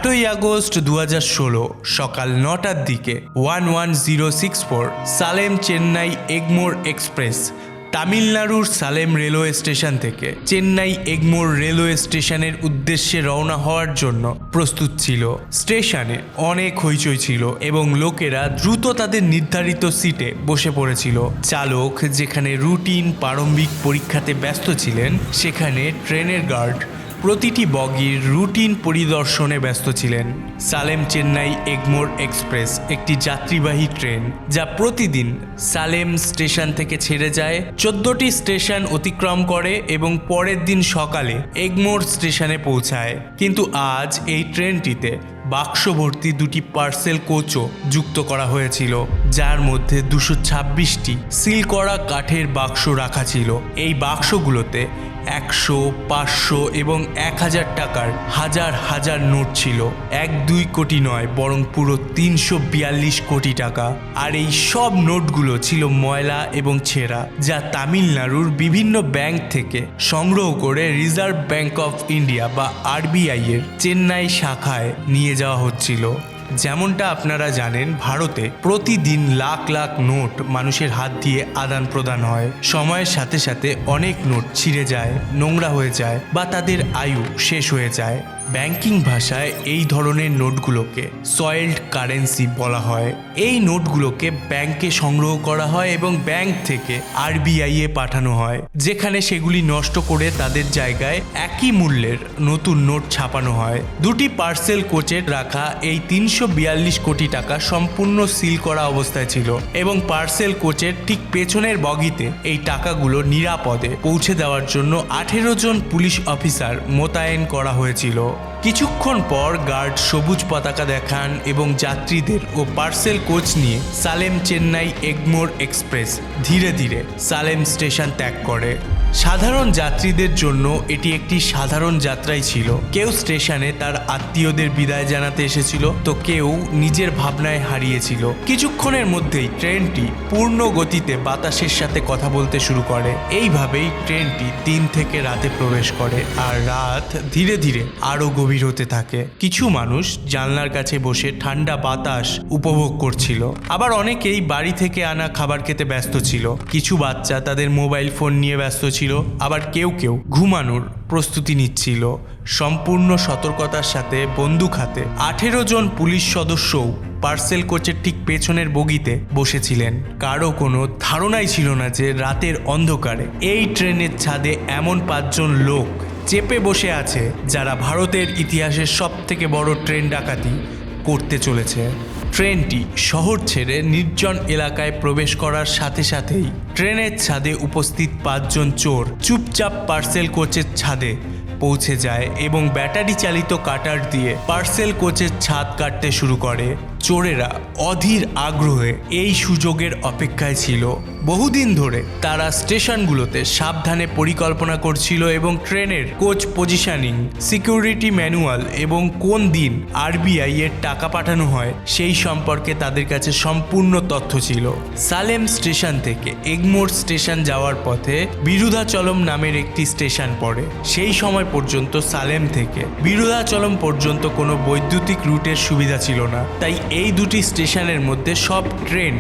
8ই August 2016 সকাল 9টার দিকে 11064 Salem Chennai Egmore express তামিলনাড়ুর সালেম রেলওয়ে স্টেশন থেকে চেন্নাই এগমোর রেলওয়ে স্টেশনের উদ্দেশ্যে রওনা হওয়ার জন্য প্রস্তুত ছিল। স্টেশনে অনেক হইচই ছিল এবং লোকেরা দ্রুত তাদের নির্ধারিত সিটে বসে পড়েছিল। চালক যেখানে রুটিন প্রারম্ভিক পরীক্ষাতে ব্যস্ত ছিলেন, সেখানে ট্রেনের গার্ড প্রতিটি বগির রুটিন পরিদর্শনে ব্যস্ত ছিলেন। সালেম চেন্নাই এগমোর এক্সপ্রেস একটি যাত্রীবাহী ট্রেন যা প্রতিদিন সালেম স্টেশন থেকে ছেড়ে যায়, 14টি স্টেশন অতিক্রম করে এবং পরের দিন সকালে এগমোর স্টেশনে পৌঁছায়। কিন্তু আজ এই ট্রেনটিতে বাক্স ভর্তি দুটি পার্সেল কোচও যুক্ত করা হয়েছিল, যার মধ্যে 226টি সিল করা কাঠের বাক্স রাখা ছিল। এই বাক্সগুলোতে 100, 500 এবং 1000 টাকার হাজার হাজার নোট ছিল। 1-2 কোটি নয়, বরং পুরো 342 কোটি টাকা। আর এই সব নোটগুলো ছিল ময়লা এবং ছেঁড়া, যা তামিলনাড়ুর বিভিন্ন ব্যাংক থেকে সংগ্রহ করে রিজার্ভ ব্যাংক অফ ইন্ডিয়া বা আরবিআই এর চেন্নাই শাখায় নিয়ে যাওয়া হচ্ছিল। যেমনটা আপনারা জানেন, ভারতে প্রতিদিন লাখ লাখ নোট মানুষের হাত দিয়ে আদান প্রদান হয়। সময়ের সাথে সাথে অনেক নোট ছিঁড়ে যায়, নোংরা হয়ে যায় বা তাদের আয়ু শেষ হয়ে যায়। ব্যাংকিং ভাষায় এই ধরনের নোটগুলোকে সয়েলড কারেন্সি বলা হয়। এই নোটগুলোকে ব্যাংকে সংগ্রহ করা হয় এবং ব্যাংক থেকে আরবিআই এ পাঠানো হয়, যেখানে সেগুলি নষ্ট করে তাদের জায়গায় একই মূল্যের নতুন নোট ছাপানো হয়। দুটি পার্সেল কোচের রাখা এই 342 কোটি টাকা সম্পূর্ণ সিল করা অবস্থায় ছিল এবং পার্সেল কোচের ঠিক পেছনের বগিতে এই টাকাগুলো নিরাপদে পৌঁছে দেওয়ার জন্য 18 জন পুলিশ অফিসার মোতায়েন করা হয়েছিল। কিছুক্ষণ পর গার্ড সবুজ পতাকা দেখান এবং যাত্রীদের ও পার্সেল কোচ নিয়ে সালেম চেন্নাই এগমোর এক্সপ্রেস ধীরে ধীরে সালেম স্টেশন ত্যাগ করে। সাধারণ যাত্রীদের জন্য এটি একটি সাধারণ যাত্রাই ছিল। কেউ স্টেশনে তার আত্মীয়দের বিদায় জানাতে এসেছিল, তো কেউ নিজের ভাবনায় হারিয়েছিল। কিছুক্ষণের মধ্যেই ট্রেনটি পূর্ণ গতিতে বাতাসের সাথে কথা বলতে শুরু করে। এইভাবেই ট্রেনটি দিন থেকে রাতে প্রবেশ করে আর রাত ধীরে ধীরে আরো গভীর হতে থাকে। কিছু মানুষ জানলার কাছে বসে ঠান্ডা বাতাস উপভোগ করছিল, আবার অনেকেই বাড়ি থেকে আনা খাবার খেতে ব্যস্ত ছিল। কিছু বাচ্চা তাদের মোবাইল ফোন নিয়ে ব্যস্ত ছিল, আবার কেউ কেউ ঘুমানোর প্রস্তুতি নিচ্ছিল। সম্পূর্ণ সতর্কতার সাথে বন্দুক হাতে 18 জন পুলিশ সদস্যও পার্সেল কোচের ঠিক পেছনের বগিতে বসেছিলেন। কারো কোনো ধারণাই ছিল না যে রাতের অন্ধকারে এই ট্রেনের ছাদে এমন 5 জন লোক চেপে বসে আছে, যারা ভারতের ইতিহাসের সবথেকে বড় ট্রেন ডাকাতি করতে চলেছে। ট্রেনটি শহর ছেড়ে নির্জন এলাকায় প্রবেশ করার সাথে সাথেই ট্রেনের ছাদে উপস্থিত 5 জন চোর চুপচাপ পার্সেল কোচের ছাদে পৌঁছে যায় এবং ব্যাটারি চালিত কাটার দিয়ে পার্সেল কোচের ছাদ কাটতে শুরু করে। চোরেরা অধীর আগ্রহে এই সুযোগের অপেক্ষায় ছিল। বহুদিন ধরে তারা স্টেশনগুলোতে সাবধানে পরিকল্পনা করছিল এবং ট্রেনের কোচ পজিশনিং, সিকিউরিটি ম্যানুয়াল এবং কোন দিন আরবিআই এর টাকা পাঠানো হয় সেই সম্পর্কে তাদের কাছে সম্পূর্ণ তথ্য ছিল। সালেম স্টেশন থেকে এগমোর স্টেশন যাওয়ার পথে বিরুধাচলম নামের একটি স্টেশন পড়ে। সেই সময় পর্যন্ত সালেম থেকে বিরুধাচলম পর্যন্ত কোনো বৈদ্যুতিক রুটের সুবিধা ছিল না, তাই এই দুটি স্টেশনের মধ্যে সব ট্রেন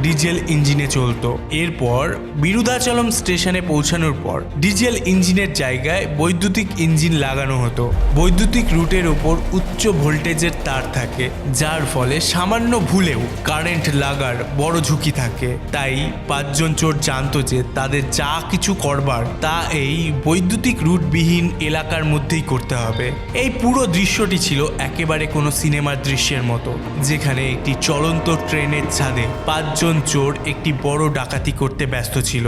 ডিজেল ইঞ্জিনে চলত। এরপর বিরুধাচলম স্টেশনে পৌঁছানোর পর ডিজেল ইঞ্জিনের জায়গায় বৈদ্যুতিক ইঞ্জিন লাগানো হতো। বৈদ্যুতিক রুটের ওপর উচ্চ ভোল্টেজের তার থাকে, যার ফলে সামান্য ভুলেও কারেন্ট লাগার বড় ঝুঁকি থাকে। তাই 5 জন চোর জানতো যে তাদের যা কিছু করবার তা এই বৈদ্যুতিক রুটবিহীন এলাকার মধ্যেই করতে হবে। এই পুরো দৃশ্যটি ছিল একেবারে কোনো সিনেমার দৃশ্যের মতো, যেখানে একটি চলন্ত ট্রেনের ছাদে 5 জন চোর একটি বড় ডাকাতি করতে ব্যস্ত ছিল।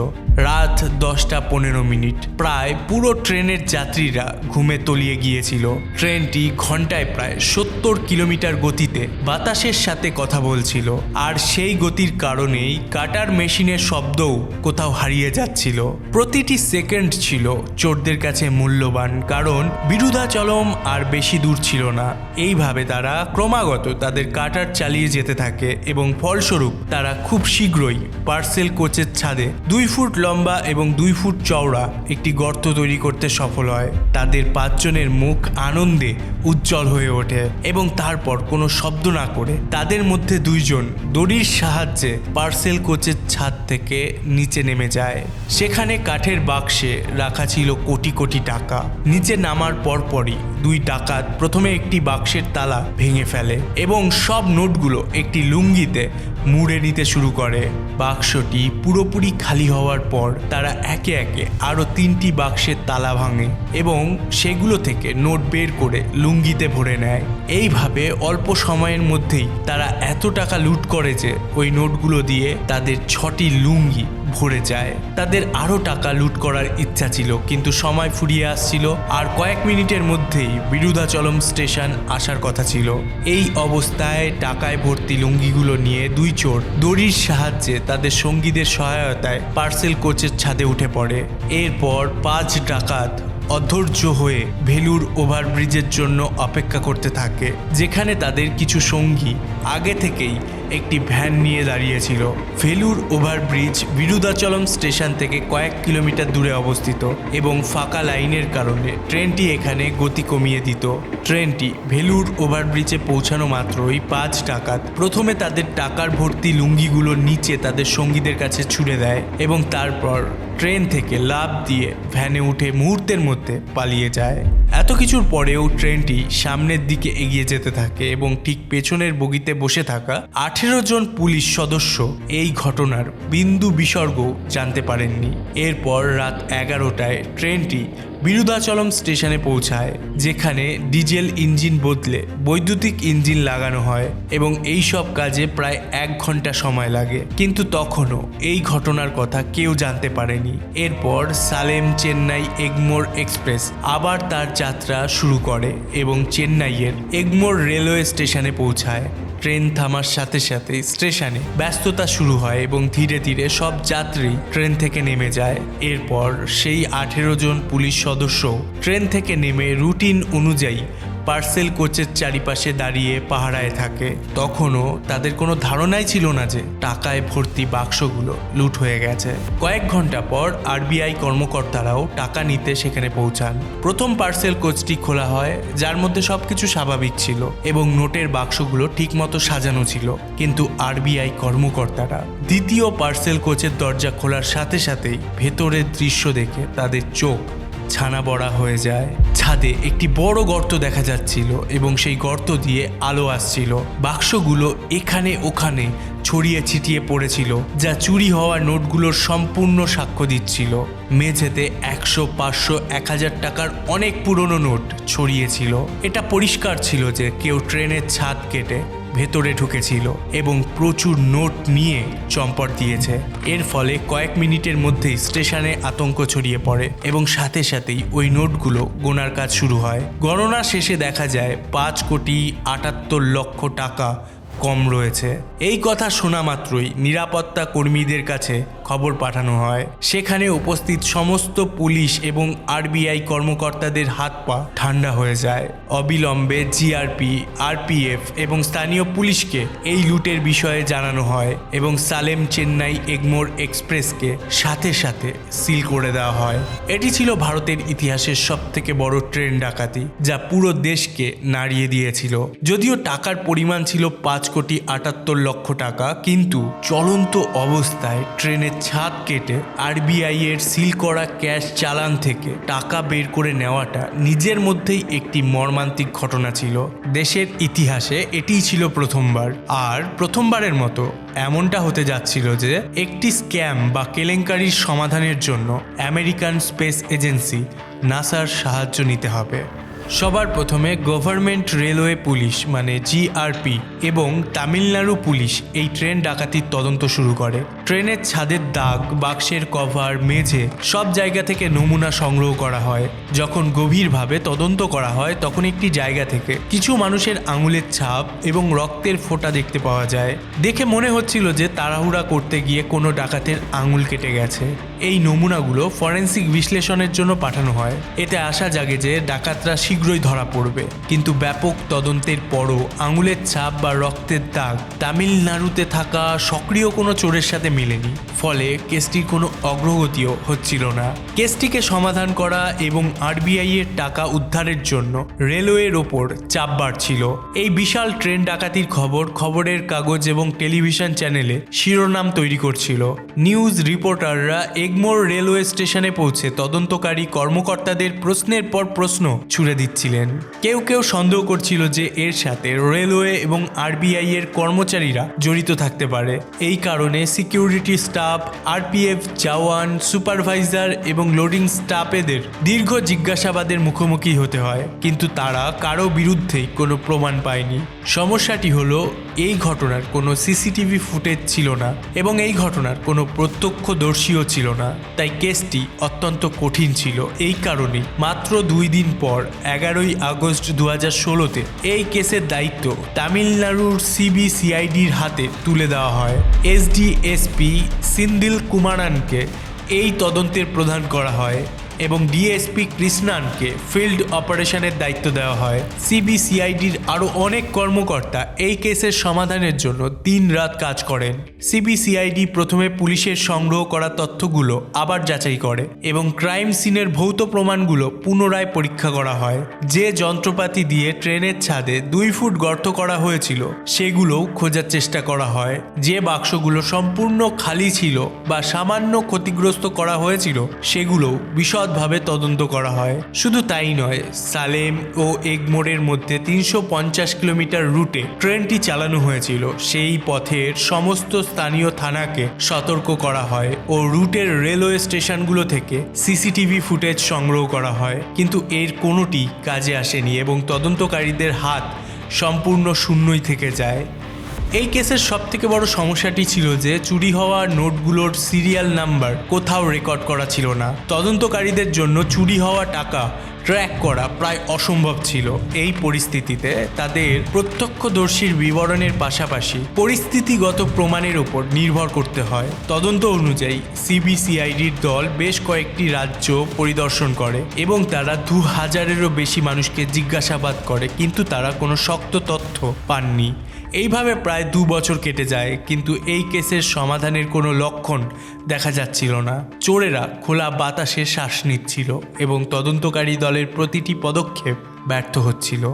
রাত 10:15। প্রায় পুরো ট্রেনের যাত্রীরা ঘুমে তলিয়ে গিয়েছিল। ট্রেনটি ঘন্টায় প্রায় 70 কিলোমিটার গতিতে বাতাসের সাথে কথা বলছিল, আর সেই গতির কারণেই কাটার মেশিনের শব্দও কোথাও হারিয়ে যাচ্ছিল। প্রতিটি সেকেন্ড ছিল চোরদের কাছে মূল্যবান, কারণ বিরুধাচলম আর বেশি দূর ছিল না। এইভাবে তারা ক্রমাগত তাদের কাটার চালিয়ে যেতে থাকে এবং ফলস্বরূপ তারা খুব শীঘ্রই পার্সেল কোচের ছাদে 2 ফুট লম্বা এবং 2 ফুট চওড়া একটি গর্ত তৈরি করতে সফল হয়। তাদের 5 জনের মুখ আনন্দে উজ্জ্বল হয়ে ওঠে এবং তারপর কোনো শব্দ না করে তাদের মধ্যে 2 জন দড়ির সাহায্যে পার্সেল কোচের ছাদ থেকে নিচে নেমে যায়। সেখানে কাঠের বাক্সে রাখা ছিল কোটি কোটি টাকা। নিচে নামার পরপরই 2 ডাকাত প্রথমে একটি বাক্সের তালা ভেঙে ফেলে এবং সব নোটগুলো একটি লুঙ্গিতে মুড়ে নিতে শুরু করে। বাক্সটি পুরোপুরি খালি হওয়ার পর তারা একে একে আরও 3টি বাক্সের তালা ভাঙে এবং সেগুলো থেকে নোট বের করে লুঙ্গিতে ভরে নেয়। এইভাবে অল্প সময়ের মধ্যেই তারা এত টাকা লুট করে যে ওই নোটগুলো দিয়ে তাদের 6টি লুঙ্গি ভরে যায়। তাদের আরও টাকা লুট করার ইচ্ছা ছিল, কিন্তু সময় ফুরিয়ে আসছিল আর কয়েক মিনিটের মধ্যেই বিরুধাচলম স্টেশন আসার কথা ছিল। এই অবস্থায় টাকায় ভর্তি লুঙ্গিগুলো নিয়ে 2 চোর দড়ির সাহায্যে তাদের সঙ্গীদের সহায়তায় পার্সেল কোচের ছাদে উঠে পড়ে। এরপর 5 ডাকাত অধৈর্য হয়ে ভেলুর ওভারব্রিজের জন্য অপেক্ষা করতে থাকে, যেখানে তাদের কিছু সঙ্গী আগে থেকেই একটি ভ্যান নিয়ে দাঁড়িয়েছিল। ভেলুর ওভারব্রিজ বিরুধাচলম স্টেশন থেকে কয়েক কিলোমিটার দূরে অবস্থিত এবং ফাঁকা লাইনের কারণে ট্রেনটি এখানে গতি কমিয়ে দিত। ট্রেনটি ভেলুর ওভারব্রিজে পৌঁছানো মাত্রই 5 ডাকাত প্রথমে তাদের টাকার ভর্তি লুঙ্গিগুলো নিচে তাদের সঙ্গীদের কাছে ছুড়ে দেয় এবং তারপর ট্রেন থেকে লাফ দিয়ে ভ্যানে উঠে মুহূর্তের মধ্যে পালিয়ে যায়। এত কিছুর পরেও ট্রেনটি সামনের দিকে এগিয়ে যেতে থাকে এবং ঠিক পেছনের বগিতে বসে থাকা 18 জন পুলিশ সদস্য এই ঘটনার বিন্দু বিসর্গ জানতে পারেননি। এরপর রাত 11টায় ট্রেনটি বিরুধাচলম স্টেশনে পৌঁছায়, যেখানে ডিজেল ইঞ্জিন বদলে বৈদ্যুতিক ইঞ্জিন লাগানো হয় এবং এই সব কাজে প্রায় 1 ঘন্টা সময় লাগে, কিন্তু তখনও এই ঘটনার কথা কেউ জানতে পারেনি। এরপর সালেম চেন্নাই এগমোর এক্সপ্রেস আবার তার যাত্রা শুরু করে এবং চেন্নাইয়ের এগমোর রেলওয়ে স্টেশনে পৌঁছায়। ট্রেন থামার সাথে সাথে স্টেশনে ব্যস্ততা শুরু হয় এবং ধীরে ধীরে সব যাত্রী ট্রেন থেকে নেমে যায়। এরপর সেই 18 জন পুলিশ সদস্য ট্রেন থেকে নেমে রুটিন অনুযায়ী পার্সেল কোচের চারিপাশে দাঁড়িয়ে পাহারায় থাকে। তখনও তাদের কোনো ধারণাই ছিল না যে টাকায় ভর্তি বাক্সগুলো লুট হয়ে গেছে। কয়েক ঘন্টা পর আরবিআই কর্মকর্তারাও টাকা নিতে সেখানে পৌঁছান। প্রথম পার্সেল কোচটি খোলা হয়, যার মধ্যে সবকিছু স্বাভাবিক ছিল এবং নোটের বাক্সগুলো ঠিকমতো সাজানো ছিল, কিন্তু আরবিআই কর্মকর্তারা দ্বিতীয় পার্সেল কোচের দরজা খোলার সাথে সাথেই ভেতরের দৃশ্য দেখে তাদের চোখ ছানা বড়া হয়ে যায়। ছাদে একটি বড় গর্ত দেখা যাচ্ছিল এবং সেই গর্ত দিয়ে আলো আসছিল। বাক্সগুলো এখানে ওখানে ছড়িয়ে ছিটিয়ে পড়েছিল, যা চুরি হওয়া নোটগুলোর সম্পূর্ণ সাক্ষ্য দিচ্ছিল। মেঝেতে 100, 500, 1000 টাকার অনেক পুরনো নোট ছড়িয়েছিল। এটা পরিষ্কার ছিল যে কেউ ট্রেনের ছাদ কেটে ভেতরে ঢুকেছিল এবং প্রচুর নোট নিয়ে চম্পট দিয়েছে। এর ফলে কয়েক মিনিটের মধ্যেই স্টেশনে আতঙ্ক ছড়িয়ে পড়ে এবং সাথে সাথেই ওই নোটগুলো গোনার কাজ শুরু হয়। গণনা শেষে দেখা যায় 5,78,00,000 টাকা কম রয়েছে। এই কথা শোনা মাত্রই নিরাপত্তা কর্মীদের কাছে খবর পাঠানো হয়। সেখানে উপস্থিত সমস্ত পুলিশ এবং আরবিআই কর্মকর্তাদের হাত পা ঠান্ডা হয়ে যায়। অবিলম্বে জিআরপি, আরপিএফ এবং স্থানীয় পুলিশকে এই লুটের বিষয়ে জানানো হয় এবং সালেম চেন্নাই এগমোর এক্সপ্রেসকে সাথে সাথে সিল করে দেওয়া হয়। এটি ছিল ভারতের ইতিহাসের সবথেকে বড় ট্রেন ডাকাতি, যা পুরো দেশকে নাড়িয়ে দিয়েছিল। যদিও টাকার পরিমাণ ছিল 5,78,00,000 টাকা, কিন্তু চলন্ত অবস্থায় ট্রেনের ছাদ কেটে আরবিআই এর সিল করা ক্যাশ চালান থেকে টাকা বের করে নেওয়াটা নিজের মধ্যেই একটি মর্মান্তিক ঘটনা ছিল। দেশের ইতিহাসে এটিই ছিল প্রথমবার, আর প্রথমবারের মতো এমনটা হতে যাচ্ছিল যে একটি স্ক্যাম বা কেলেঙ্কারির সমাধানের জন্য আমেরিকান স্পেস এজেন্সি নাসার সাহায্য নিতে হবে। সবার প্রথমে গভর্নমেন্ট রেলওয়ে পুলিশ মানে জিআরপি এবং তামিলনাড়ু পুলিশ এই ট্রেন ডাকাতির তদন্ত শুরু করে। ট্রেনের ছাদের দাগ, বাক্সের কভার, মেঝে সব জায়গা থেকে নমুনা সংগ্রহ করা হয়। যখন গভীরভাবে তদন্ত করা হয় তখন একটি জায়গা থেকে কিছু মানুষের আঙুলের ছাপ এবং রক্তের ফোঁটা দেখতে পাওয়া যায়। দেখে মনে হচ্ছিল যে তাড়াহুড়া করতে গিয়ে কোনো ডাকাতের আঙুল কেটে গেছে। এই নমুনাগুলো ফরেন্সিক বিশ্লেষণের জন্য পাঠানো হয়। এতে আশা জাগে যে ডাকাতরা শীঘ্রই ধরা পড়বে, কিন্তু ব্যাপক তদন্তের পরও আঙুলের ছাপ বা রক্তের দাগ তামিলনাড়ুতে থাকা সক্রিয় কোনো চোরের সাথে মেলেনি। ফলে কেসটির কোনো অগ্রগতিও হচ্ছিল না। কেসটিকে সমাধান করা এবং আরবিআই এর টাকা উদ্ধারের জন্য রেলওয়ের ওপর চাপ বাড়ছিল। এই বিশাল ট্রেন ডাকাতির খবরের কাগজ এবং টেলিভিশন চ্যানেলে শিরোনাম তৈরি করছিল। নিউজ রিপোর্টাররা এগমোর রেলওয়ে স্টেশনে পৌঁছে তদন্তকারী কর্মকর্তাদের প্রশ্নের পর প্রশ্ন ছুড়ে দিচ্ছিলেন। কেউ কেউ সন্দেহ করছিল যে এর সাথে রেলওয়ে এবং আরবিআই এর কর্মচারীরা জড়িত থাকতে পারে। এই কারণে সিকিউরিটি স্টাফ, আরপিএফ জওয়ান, সুপারভাইজার এবং লোডিং স্টাফেদের দীর্ঘ জিজ্ঞাসাবাদের মুখোমুখি হতে হয়, কিন্তু তারা কারো বিরুদ্ধেই কোনো প্রমাণ পায়নি। সমস্যাটি হলো এই ঘটনার কোনো সিসিটিভি ফুটেজ ছিল না এবং এই ঘটনার কোনো প্রত্যক্ষদর্শীও ছিল না। তাই কেসটি অত্যন্ত কঠিন ছিল। এই কারণেই মাত্র 2 দিন পর 11ই আগস্ট 2016-তে এই কেসের দায়িত্ব তামিলনাড়ুর সিবিসিআইডির হাতে তুলে দেওয়া হয়। এসডিএসপি সিন্দিল কুমারানকে এই তদন্তের প্রধান করা হয় এবং ডিএসপি কৃষ্ণানকে ফিল্ড অপারেশনের দায়িত্ব দেওয়া হয়। সিবিসিআইডির আরও অনেক কর্মকর্তা এই কেসের সমাধানের জন্য দিন-রাত কাজ করেন। সিবিসিআইডি প্রথমে পুলিশের সংগ্রহ করা তথ্যগুলো আবার যাচাই করে এবং ক্রাইম সিনের ভৌত প্রমাণগুলো পুনরায় পরীক্ষা করা হয়। যে যন্ত্রপাতি দিয়ে ট্রেনের ছাদে 2 ফুট গর্ত করা হয়েছিল সেগুলোও খোঁজার চেষ্টা করা হয়। যে বাক্সগুলো সম্পূর্ণ খালি ছিল বা সামান্য ক্ষতিগ্রস্ত করা হয়েছিল সেগুলোও বিশদভাবে তদন্ত করা হয়। শুধু তাই নয়, সালেম ও এগমোরের মধ্যে 350 কিলোমিটার রুটে ট্রেনটি চালানো হয়েছিল। সেই পথের সমস্ত স্থানীয় থানাকে সতর্ক করা হয় ও রুটের রেলওয়ে স্টেশনগুলো থেকে সিসিটিভি ফুটেজ সংগ্রহ করা হয়, কিন্তু এর কোনোটি কাজে আসেনি এবং তদন্তকারীদের হাত সম্পূর্ণ শূন্যই থেকে যায়। এই কেসের সবথেকে বড় সমস্যাটি ছিল যে চুরি হওয়া নোটগুলোর সিরিয়াল নাম্বার কোথাও রেকর্ড করা ছিল না। তদন্তকারীদের জন্য চুরি হওয়া টাকা ট্র্যাক করা প্রায় অসম্ভব ছিল। এই পরিস্থিতিতে তাদের প্রত্যক্ষদর্শীর বিবরণের পাশাপাশি পরিস্থিতিগত প্রমাণের উপর নির্ভর করতে হয়। তদন্ত অনুযায়ী সিবিসিআইডির দল বেশ কয়েকটি রাজ্য পরিদর্শন করে এবং তারা 2000-এরও বেশি মানুষকে জিজ্ঞাসাবাদ করে, কিন্তু তারা কোনো শক্ত তথ্য পাননি। এইভাবে প্রায় 2 বছর কেটে যায়, কিন্তু এই কেসের সমাধানের কোনো লক্ষণ দেখা যাচ্ছিল না। চোরেরা খোলা বাতাসে শ্বাস নিচ্ছিল এবং তদন্তকারী দলের প্রতিটি পদক্ষেপ ব্যর্থ হচ্ছিল।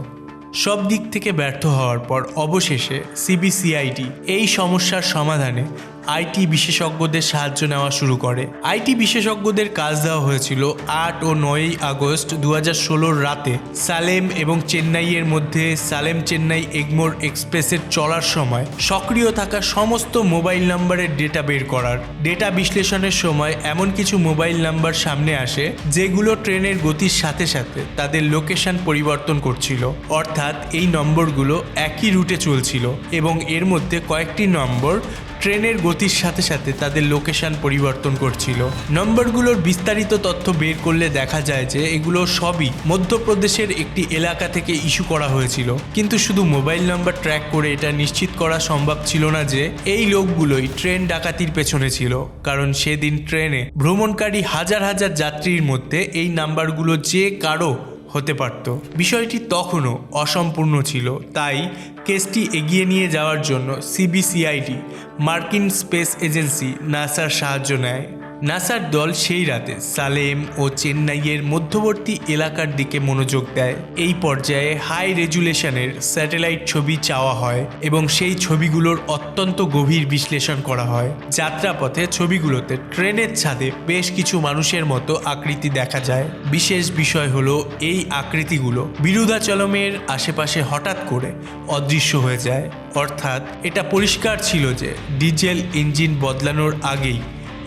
সব দিক থেকে ব্যর্থ হওয়ার পর অবশেষে সিবিসিআইডি এই সমস্যার সমাধানে আইটি বিশেষজ্ঞদের সাহায্য নেওয়া শুরু করে। আইটি বিশেষজ্ঞদের কাজ দেওয়া হয়েছিল 8 ও 9 আগস্ট 2016 রাতে সালেম এবং চেন্নাইয়ের মধ্যে সালেম চেন্নাই এগমোর এক্সপ্রেসের চলার সময় সক্রিয় থাকা সমস্ত মোবাইল নাম্বারের ডেটা বের করার। ডেটা বিশ্লেষণের সময় এমন কিছু মোবাইল নাম্বার সামনে আসে যেগুলো ট্রেনের গতির সাথে সাথে তাদের লোকেশন পরিবর্তন করছিল, অর্থাৎ এই নম্বরগুলো একই রুটে চলছিল এবং এর মধ্যে কয়েকটি নম্বর ট্রেনের গতির সাথে সাথে তাদের লোকেশন পরিবর্তন করছিল। নম্বরগুলোর বিস্তারিত তথ্য বের করলে দেখা যায় যে এগুলো সবই মধ্যপ্রদেশের একটি এলাকা থেকে ইস্যু করা হয়েছিল, কিন্তু শুধু মোবাইল নাম্বার ট্র্যাক করে এটা নিশ্চিত করা সম্ভব ছিল না যে এই লোকগুলোই ট্রেন ডাকাতির পেছনে ছিল, কারণ সেদিন ট্রেনে ভ্রমণকারী হাজার হাজার যাত্রীর মধ্যে এই নাম্বারগুলো যে কারো হতে পারত। বিষয়টি তখনও অসম্পূর্ণ ছিল, তাই কেসটি এগিয়ে নিয়ে যাওয়ার জন্য সিবিসিআইডি মার্কিন স্পেস এজেন্সি নাসার সাহায্য নেয়। নাসার দল সেই রাতে সালেম ও চেন্নাইয়ের মধ্যবর্তী এলাকার দিকে মনোযোগ দেয়। এই পর্যায়ে হাই রেজুলেশনের স্যাটেলাইট ছবি চাওয়া হয় এবং সেই ছবিগুলোর অত্যন্ত গভীর বিশ্লেষণ করা হয়। যাত্রাপথে ছবিগুলোতে ট্রেনের ছাদে বেশ কিছু মানুষের মতো আকৃতি দেখা যায়। বিশেষ বিষয় হলো এই আকৃতিগুলো বিরুধাচলমের আশেপাশে হঠাৎ করে অদৃশ্য হয়ে যায়, অর্থাৎ এটা পরিষ্কার ছিল যে ডিজেল ইঞ্জিন বদলানোর আগেই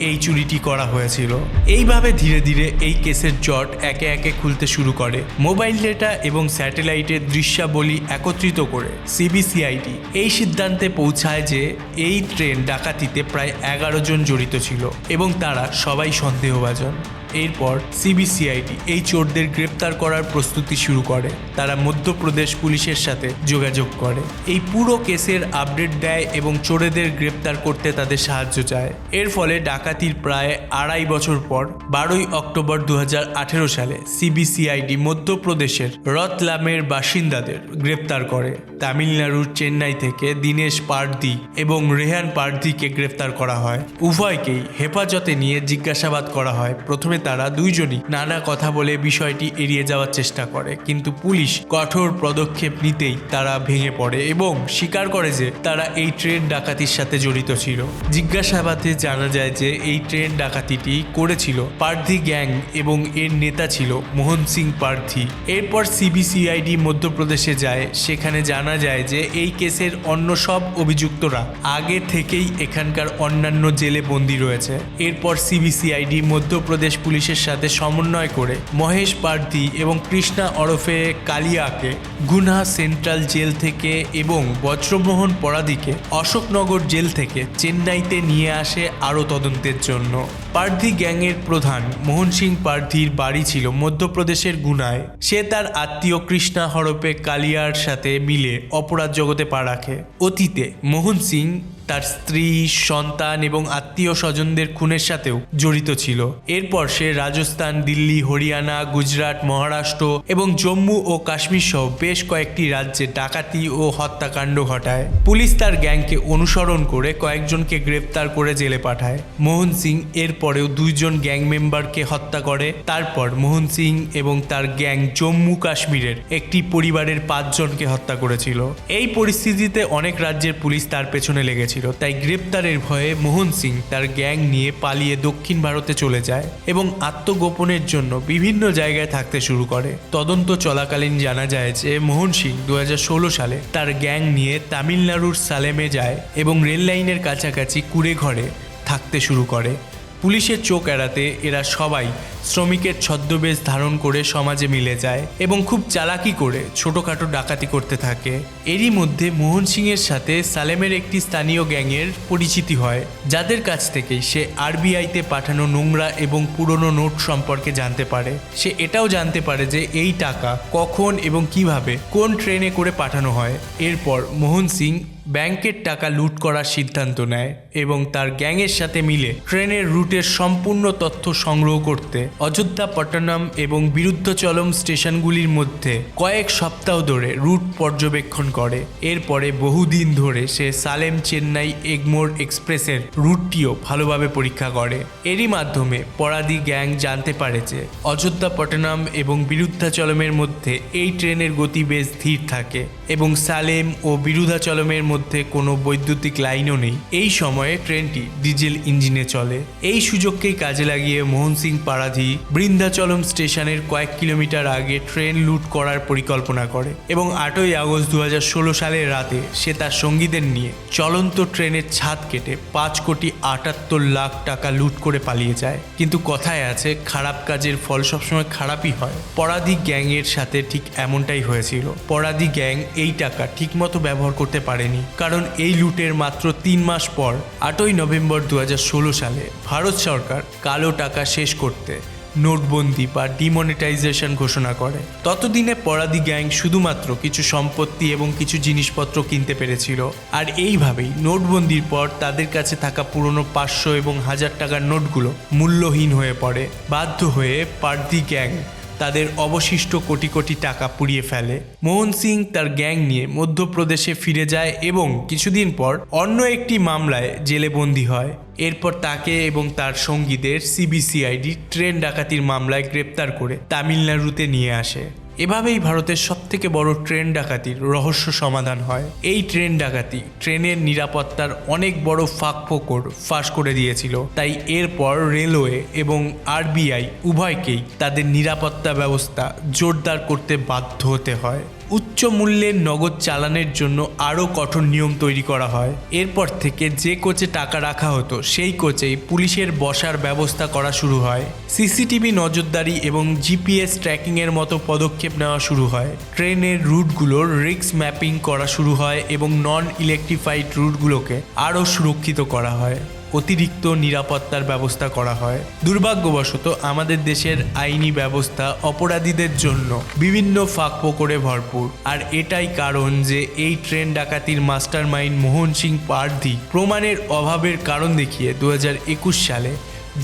এই চুরিটি করা হয়েছিল। এইভাবে ধীরে ধীরে এই কেসের জট একে একে খুলতে শুরু করে। মোবাইল ডেটা এবং স্যাটেলাইটের দৃশ্যাবলী একত্রিত করে সিবিসিআইডি এই সিদ্ধান্তে পৌঁছায় যে এই ট্রেন ডাকাতিতে প্রায় 11 জন জড়িত ছিল এবং তারা সবাই সন্দেহভাজন। এরপর সিবিসিআইডি এই চোরদের গ্রেপ্তার করার প্রস্তুতি শুরু করে। তারা মধ্যপ্রদেশ পুলিশের সাথে যোগাযোগ করে, এই পুরো কেসের আপডেট দেয় এবং চোরেদের গ্রেপ্তার করতে তাদের সাহায্য চায়। এর ফলে ডাকাতির প্রায় 2.5 বছর পর 12ই অক্টোবর 2018 সালে সিবিসিআইডি মধ্যপ্রদেশের রতলামের বাসিন্দাদের গ্রেপ্তার করে। তামিলনাড়ুর চেন্নাই থেকে দীনেশ পারধি এবং রেহান পারধিকে গ্রেপ্তার করা হয়। উভয়কেই হেফাজতে নিয়ে জিজ্ঞাসাবাদ করা হয়। প্রথমে তারা দুইজনই নানা কথা বলে বিষয়টি এড়িয়ে যাওয়ার চেষ্টা করে, কিন্তু পুলিশ কঠোর পদক্ষেপ নিতেই তারা ভেঙে পড়ে এবং স্বীকার করে যে তারা এই ট্রেন ডাকাতির সাথে জড়িত ছিল। জিজ্ঞাসাবাদে জানা যায় যে এই ট্রেন ডাকাতিটি করেছিল পারধি গ্যাং এবং এর নেতা ছিল মোহন সিং পারধি। এরপর সিবিসিআইডি মধ্যপ্রদেশে যায়। সেখানে জানা যায় যে এই কেসের অন্য সব অভিযুক্তরা আগে থেকেই এখানকার অন্যান্য জেলে বন্দী রয়েছে। এরপর সিবিসিআইডি মধ্যপ্রদেশ পুলিশের সাথে সমন্বয় করে মহেশ পারধি এবং কৃষ্ণা ওরফে কালিয়াকে গুনা সেন্ট্রাল জেল থেকে এবং বজ্রমোহন পরাদিকে অশোকনগর জেল থেকে চেন্নাইতে নিয়ে আসে আরও তদন্তের জন্য। পারধি গ্যাংয়ের প্রধান মোহন সিং পারধির বাড়ি ছিল মধ্যপ্রদেশের গুনায়। সে তার আত্মীয় কৃষ্ণা হরপে কালিয়ার সাথে মিলে অপরাধ জগতে পা রাখে। অতীতে মোহন সিং তার স্ত্রী, সন্তান এবং আত্মীয় স্বজনদের খুনের সাথেও জড়িত ছিল। এরপর সে রাজস্থান, দিল্লি, হরিয়ানা, গুজরাট, মহারাষ্ট্র এবং জম্মু ও কাশ্মীর সহ বেশ কয়েকটি রাজ্যে ডাকাতি ও হত্যাকাণ্ড ঘটায়। পুলিশ তার গ্যাংকে অনুসরণ করে কয়েকজনকে গ্রেপ্তার করে জেলে পাঠায়। মোহন সিং এরপরেও 2 জন গ্যাং মেম্বারকে হত্যা করে। তারপর মোহন সিং এবং তার গ্যাং জম্মু কাশ্মীরের একটি পরিবারের 5 জনকে হত্যা করেছিল। এই পরিস্থিতিতে অনেক রাজ্যের পুলিশ তার পেছনে লেগেছিল। তাই গ্রেপ্তারের ভয়ে মোহন সিং তার গ্যাং নিয়ে পালিয়ে দক্ষিণ ভারতে চলে যায় এবং আত্মগোপনের জন্য বিভিন্ন জায়গায় থাকতে শুরু করে। তদন্ত চলাকালীন জানা যায় যে মোহন সিং 2016 সালে তার গ্যাং নিয়ে তামিলনাড়ুর সালেমে যায় এবং রেল লাইনের কাছাকাছি কুড়ে ঘরে থাকতে শুরু করে। পুলিশের চোখ এড়াতে এরা সবাই শ্রমিকের ছদ্মবেশ ধারণ করে সমাজে মিলে যায় এবং খুব চালাকি করে ছোটখাটো ডাকাতি করতে থাকে। এরই মধ্যে মোহন সিংয়ের সাথে সালেমের একটি স্থানীয় গ্যাংয়ের পরিচিতি হয়, যাদের কাছ থেকেই সে আরবিআইতে পাঠানো নোংরা এবং পুরনো নোট সম্পর্কে জানতে পারে। সে এটাও জানতে পারে যে এই টাকা কখন এবং কিভাবে কোন ট্রেনে করে পাঠানো হয়। এরপর মোহন সিং ব্যাংকের টাকা লুট করার সিদ্ধান্ত নেয় এবং তার গ্যাংয়ের সাথে মিলে ট্রেনের রুটের সম্পূর্ণ তথ্য সংগ্রহ করতে অযোধ্যা, পট্টনম এবং বিরুদ্ধচলম স্টেশনগুলির মধ্যে কয়েক সপ্তাহ ধরে রুট পর্যবেক্ষণ করে। এরপরে বহুদিন ধরে সে সালেম চেন্নাই এগমোর এক্সপ্রেসের রুটটিও ভালোভাবে পরীক্ষা করে। এরই মাধ্যমে পরাদি গ্যাং জানতে পারে যে অযোধ্যা, পট্টনম এবং বিরুদ্ধাচলমের মধ্যে এই ট্রেনের গতি বেশ ধীর থাকে এবং সালেম ও বিরুদ্ধাচলমের মধ্যে কোনো বৈদ্যুতিক লাইনও নেই। এই সময়ে ট্রেনটি ডিজেল ইঞ্জিনে চলে। এই সুযোগকেই কাজে লাগিয়ে মোহন সিং পারাধি বৃন্দাচলম স্টেশনের কয়েক কিলোমিটার আগে ট্রেন লুট করার পরিকল্পনা করে এবং 8ই আগস্ট 2016 সালের রাতে সে তার সঙ্গীদের নিয়ে চলন্ত ট্রেনের ছাদ কেটে 5,78,00,000 টাকা লুট করে পালিয়ে যায়। কিন্তু কথায় আছে, খারাপ কাজের ফল সবসময় খারাপই হয়। পরাধি গ্যাংয়ের সাথে ঠিক এমনটাই হয়েছিল। পরাধি গ্যাং এই টাকা ঠিকমতো ব্যবহার করতে পারেনি, কারণ এই লুটের মাত্র 3 মাস পর 8ই নভেম্বর 2016 সালে ভারত সরকার কালো টাকা শেষ করতে নোটবন্দি বা ডিমনিটাইজেশন ঘোষণা করে। ততদিনে পরাধি গ্যাং শুধুমাত্র কিছু সম্পত্তি এবং কিছু জিনিসপত্র কিনতে পেরেছিল। আর এইভাবেই নোটবন্দির পর তাদের কাছে থাকা পুরনো 500 এবং 1000 টাকার নোটগুলো মূল্যহীন হয়ে পড়ে। বাধ্য হয়ে পারধি গ্যাং তাদের অবশিষ্ট কোটি কোটি টাকা পুড়িয়ে ফেলে। মোহন সিং তার গ্যাং নিয়ে মধ্যপ্রদেশে ফিরে যায় এবং কিছুদিন পর অন্য একটি মামলায় জেলে বন্দী হয়। এরপর তাকে এবং তার সঙ্গীদের সিবিসিআইডি ট্রেন ডাকাতির মামলায় গ্রেপ্তার করে তামিলনাড়ুতে নিয়ে আসে। এভাবেই ভারতের সবথেকে বড় ট্রেন ডাকাতির রহস্য সমাধান হয়। এই ট্রেন ডাকাতি ট্রেনের নিরাপত্তার অনেক বড় ফাঁকফোকর ফাঁস করে দিয়েছিল। তাই এরপর রেলওয়ে এবং আরবিআই উভয়কেই তাদের নিরাপত্তা ব্যবস্থা জোরদার করতে বাধ্য হতে হয়। উচ্চ মূল্যের নগদ চালানের জন্য আরও কঠোর নিয়ম তৈরি করা হয়। এরপর থেকে যে কোচে টাকা রাখা হতো সেই কোচেই পুলিশের বসার ব্যবস্থা করা শুরু হয়। সিসিটিভি নজরদারি এবং জিপিএস ট্র্যাকিংয়ের মতো পদক্ষেপ নেওয়া শুরু হয়। ট্রেনের রুটগুলোর রিস্ক ম্যাপিং করা শুরু হয় এবং নন ইলেকট্রিফাইড রুটগুলোকে আরও সুরক্ষিত করা হয়। অতিরিক্ত নিরাপত্তার ব্যবস্থা করা হয়। দুর্ভাগ্যবশত আমাদের দেশের আইনি ব্যবস্থা অপরাধীদের জন্য বিভিন্ন ফাঁকফোকরে ভরপুর, আর এটাই কারণ যে এই ট্রেন ডাকাতির মাস্টারমাইন্ড মোহন সিং পারধি প্রমাণের অভাবের কারণ দেখিয়ে 2021 সালে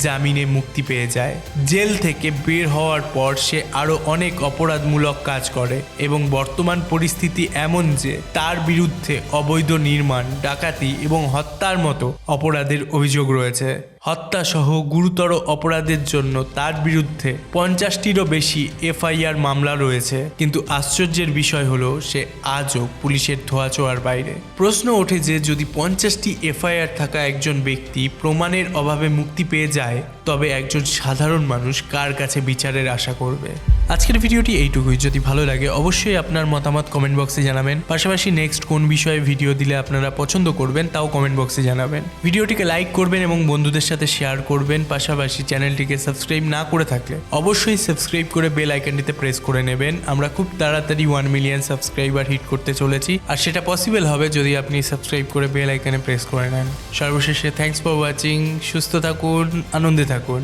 জামিনে মুক্তি পেয়ে যায়। জেল থেকে বের হওয়ার পর সে আরও অনেক অপরাধমূলক কাজ করে এবং বর্তমান পরিস্থিতি এমন যে তার বিরুদ্ধে অবৈধ নির্মাণ, ডাকাতি এবং হত্যার মতো অপরাধের অভিযোগ রয়েছে। হত্যাসহ গুরুতর অপরাধের জন্য তার বিরুদ্ধে 50টিরও বেশি এফআইআর মামলা রয়েছে, কিন্তু আশ্চর্যের বিষয় হলো সে আজও পুলিশের ধোঁয়াছোঁয়ার বাইরে। প্রশ্ন ওঠে যে যদি 50টি এফআইআর থাকা একজন ব্যক্তি প্রমাণের অভাবে মুক্তি পেয়ে যায়, তবে একজন সাধারণ মানুষ কার কাছে বিচারের আশা করবে? আজকের ভিডিওটি এইটুকুই। যদি ভালো লাগে অবশ্যই আপনার মতামত কমেন্ট বক্সে জানাবেন। পাশাপাশি নেক্সট কোন বিষয়ে ভিডিও দিলে আপনারা পছন্দ করবেন তাও কমেন্ট বক্সে জানাবেন। ভিডিওটিকে লাইক করবেন এবং বন্ধুদের সাথে শেয়ার করবেন। পাশাপাশি চ্যানেলটিকে সাবস্ক্রাইব না করে থাকলে অবশ্যই সাবস্ক্রাইব করে বেল আইকনটিতে প্রেস করে নেবেন। আমরা খুব তাড়াতাড়ি 1 মিলিয়ন সাবস্ক্রাইবার হিট করতে চলেছি, আর সেটা পসিবল হবে যদি আপনি সাবস্ক্রাইব করে বেল আইকনে প্রেস করে নেন। সর্বশেষে থ্যাঙ্কস ফর ওয়াচিং। সুস্থ থাকুন, আনন্দে থাকুন।